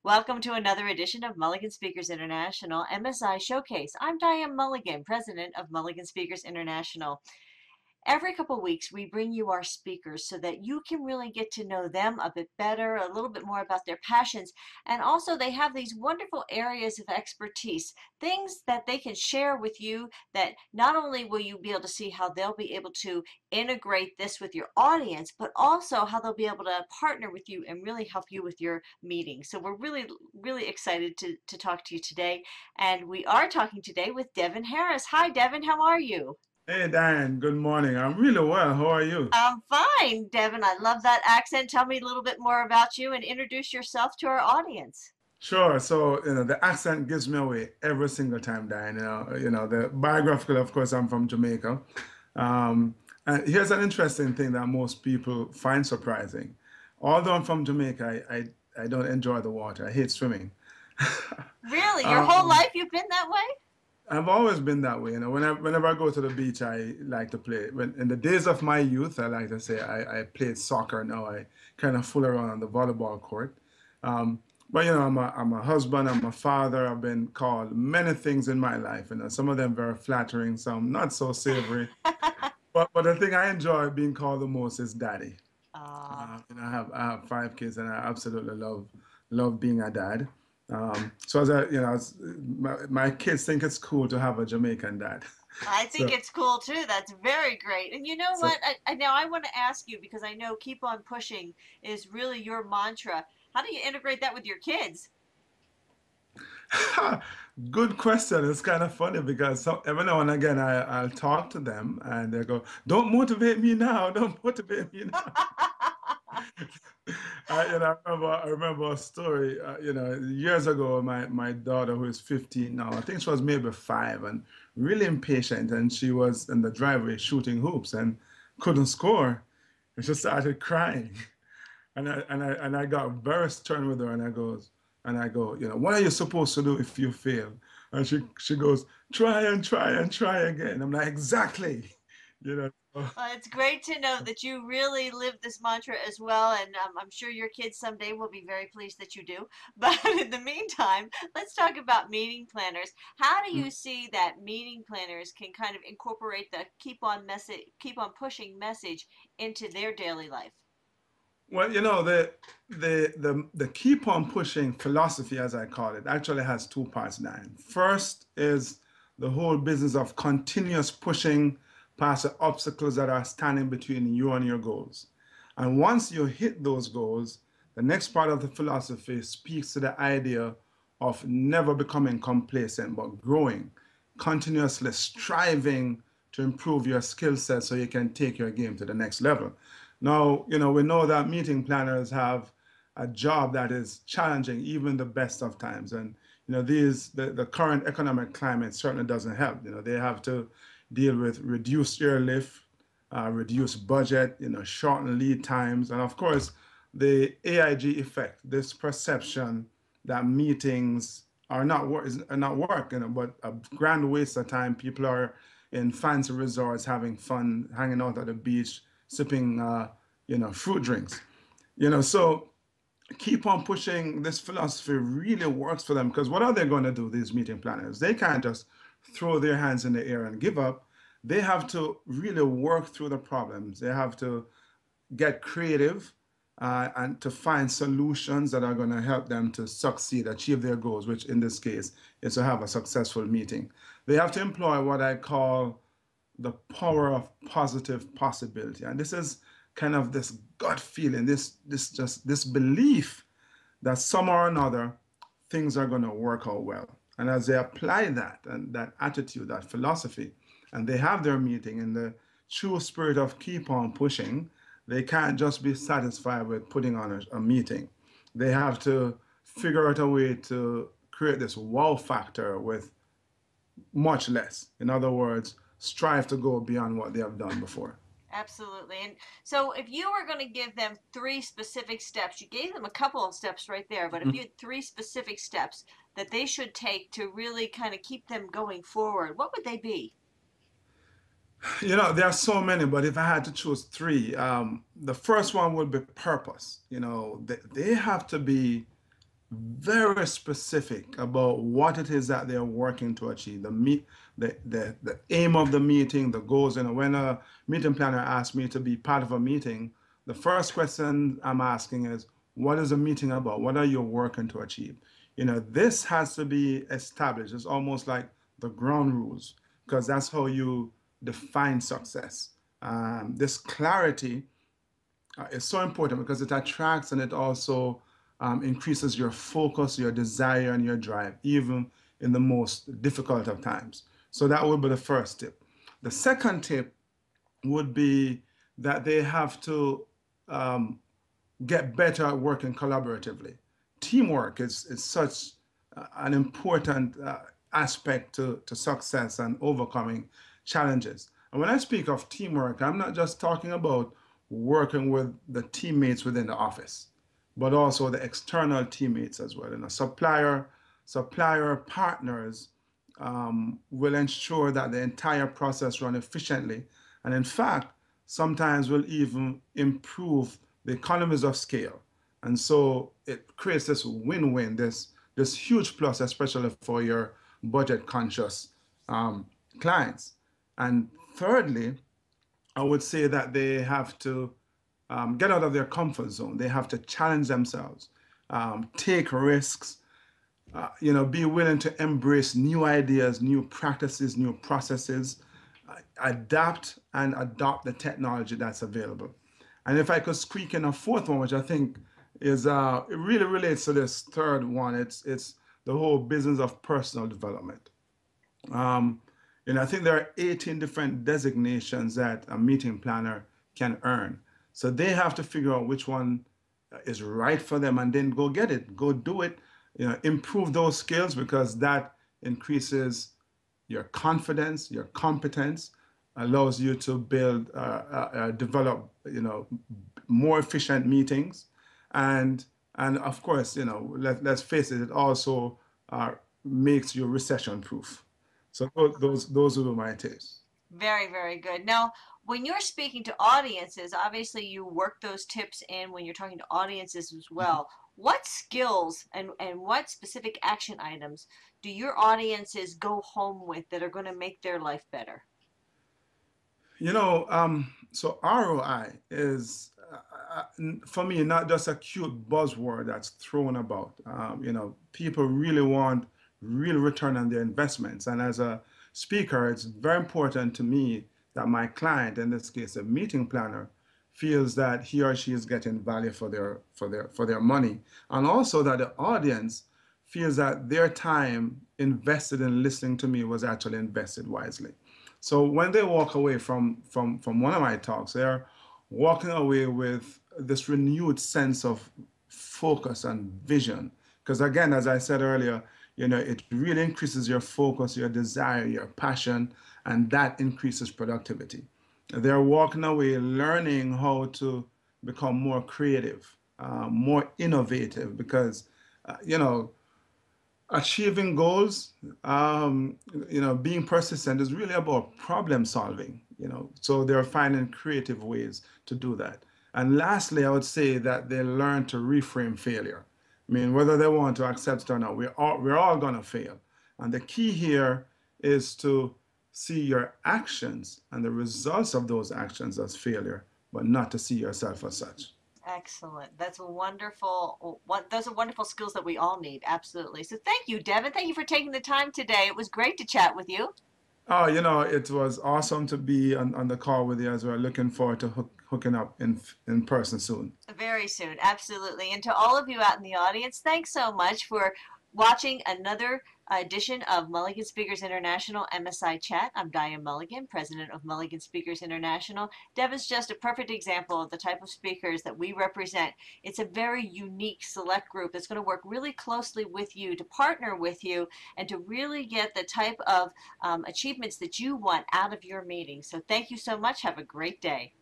Welcome to another edition of Mulligan Speakers International MSI Showcase. I'm Diane Mulligan, president of Mulligan Speakers International. Every couple of weeks, we bring you our speakers so that you can really get to know them a bit better, a little bit more about their passions. And also, they have these wonderful areas of expertise, things that they can share with you that not only will you be able to see how they'll be able to integrate this with your audience, but also how they'll be able to partner with you and really help you with your meeting. So we're really excited to talk to you today. And we are talking today with Devon Harris. Hi, Devon. How are you? Hey Diane, good morning. I'm really well. How are you? I'm fine, Devon. I love that accent. Tell me a little bit more about you and introduce yourself to our audience. Sure. So, the accent gives me away every single time, Diane. The biographical, of course, I'm from Jamaica. And here's an interesting thing that most people find surprising. Although I'm from Jamaica, I don't enjoy the water. I hate swimming. Really? Your whole Um, life you've been that way? I've always been that way. Whenever I go to the beach, I like to play. In the days of my youth, I like to say I played soccer. Now I kind of fool around on the volleyball court. Um, but I'm a husband. I'm a father. I've been called many things in my life. Some of them very flattering, some not so savory. But the thing I enjoy being called the most is daddy. Ah, I have five kids, and I absolutely love being a dad. So my kids think it's cool to have a Jamaican dad. I think So it's cool too. That's very great. And you know so what? Now I want to ask you because I know keep on pushing is really your mantra. How do you integrate that with your kids? good question. It's kind of funny because every now and again I'll talk to them and they go, "Don't motivate me now. Don't motivate me now." I remember a story. Years ago, my daughter, who is 15 now, I think she was maybe 5, and really impatient, and she was in the driveway shooting hoops and couldn't score, and she started crying, and I got very stern with her, and I go, what are you supposed to do if you fail? And she goes, try and try and try again. I'm like, exactly, you know. It's great to know that you really live this mantra as well, and I'm sure your kids someday will be very pleased that you do. But in the meantime, let's talk about meeting planners. How do you see that meeting planners can kind of incorporate the keep on pushing message into their daily life? Well, the keep on pushing philosophy, as I call it, actually has two parts, Nine. First is the whole business of continuous pushing past the obstacles that are standing between you and your goals. And once you hit those goals, the next part of the philosophy speaks to the idea of never becoming complacent, but growing, continuously striving to improve your skill set so you can take your game to the next level. Now, we know that meeting planners have a job that is challenging even the best of times. And, the current economic climate certainly doesn't help. They have to deal with reduced airlift, reduced budget, shortened lead times, and of course, the AIG effect, this perception that meetings are not work, but a grand waste of time. People are in fancy resorts having fun, hanging out at the beach, sipping, fruit drinks. So keep on pushing this philosophy really works for them because what are they going to do, these meeting planners? They can't just throw their hands in the air and give up. They have to really work through the problems. They have to get creative and to find solutions that are going to help them to succeed, achieve their goals, which in this case is to have a successful meeting. They have to employ what I call the power of positive possibility. And this is kind of this gut feeling, this belief that somehow or another things are going to work out well. And as they apply that and that attitude, that philosophy, and they have their meeting in the true spirit of keep on pushing, they can't just be satisfied with putting on a meeting. They have to figure out a way to create this wow factor with much less. In other words, strive to go beyond what they have done before. Absolutely. And so if you were going to give them three specific steps, you gave them a couple of steps right there, but if you had three specific steps that they should take to really kind of keep them going forward, what would they be? There are so many, but if I had to choose three, the first one would be purpose. They have to be very specific about what it is that they're working to achieve, the aim of the meeting, the goals. When a meeting planner asks me to be part of a meeting, the first question I'm asking is, what is the meeting about? What are you working to achieve? This has to be established. It's almost like the ground rules, because that's how you define success. This clarity is so important because it attracts and it also increases your focus, your desire, and your drive, even in the most difficult of times. So that would be the first tip. The second tip would be that they have to um, get better at working collaboratively. Teamwork is such an important aspect to success and overcoming challenges. And when I speak of teamwork, I'm not just talking about working with the teammates within the office, but also the external teammates as well. Supplier partners will ensure that the entire process run efficiently, and in fact, sometimes will even improve the economies of scale. And so it creates this win-win, this huge plus, especially for your budget conscious clients. And thirdly, I would say that they have to get out of their comfort zone. They have to challenge themselves, take risks, be willing to embrace new ideas, new practices, new processes, adapt and adopt the technology that's available. And if I could squeak in a fourth one, which I think is it really relates to this third one, it's the whole business of personal development. Um, I think there are 18 different designations that a meeting planner can earn. So they have to figure out which one is right for them and then go get it, go do it, improve those skills because that increases your confidence, your competence, allows you to develop, more efficient meetings, and of course, let's face it, it also makes you recession proof. So those are my tips. Very, very good. Now, when you're speaking to audiences, obviously you work those tips in when you're talking to audiences as well. What skills and what specific action items do your audiences go home with that are going to make their life better? So ROI is, for me, not just a cute buzzword that's thrown about. People really want real return on their investments. And as a speaker, it's very important to me that my client, in this case, a meeting planner, feels that he or she is getting value for their money, and also that the audience feels that their time invested in listening to me was actually invested wisely. So when they walk away from one of my talks, they're walking away with this renewed sense of focus and vision. Because again, as I said earlier, it really increases your focus, your desire, your passion, and that increases productivity. They're walking away learning how to become more creative, more innovative, because, you know, achieving goals, being persistent is really about problem solving, so they're finding creative ways to do that. And lastly, I would say that they learn to reframe failure. I mean, whether they want to accept it or not, we're all going to fail. And the key here is to see your actions and the results of those actions as failure, but not to see yourself as such. Excellent. That's a wonderful, what those are wonderful skills that we all need. Absolutely. So thank you, Devin. Thank you for taking the time today. It was great to chat with you. Oh, it was awesome to be on the call with you as well. Looking forward to hooking up in person soon. Very soon. Absolutely. And to all of you out in the audience, thanks so much for watching another edition of Mulligan Speakers International MSI Chat. I'm Diane Mulligan, president of Mulligan Speakers International. Devin's just a perfect example of the type of speakers that we represent. It's a very unique select group that's going to work really closely with you to partner with you and to really get the type of achievements that you want out of your meeting. So thank you so much. Have a great day.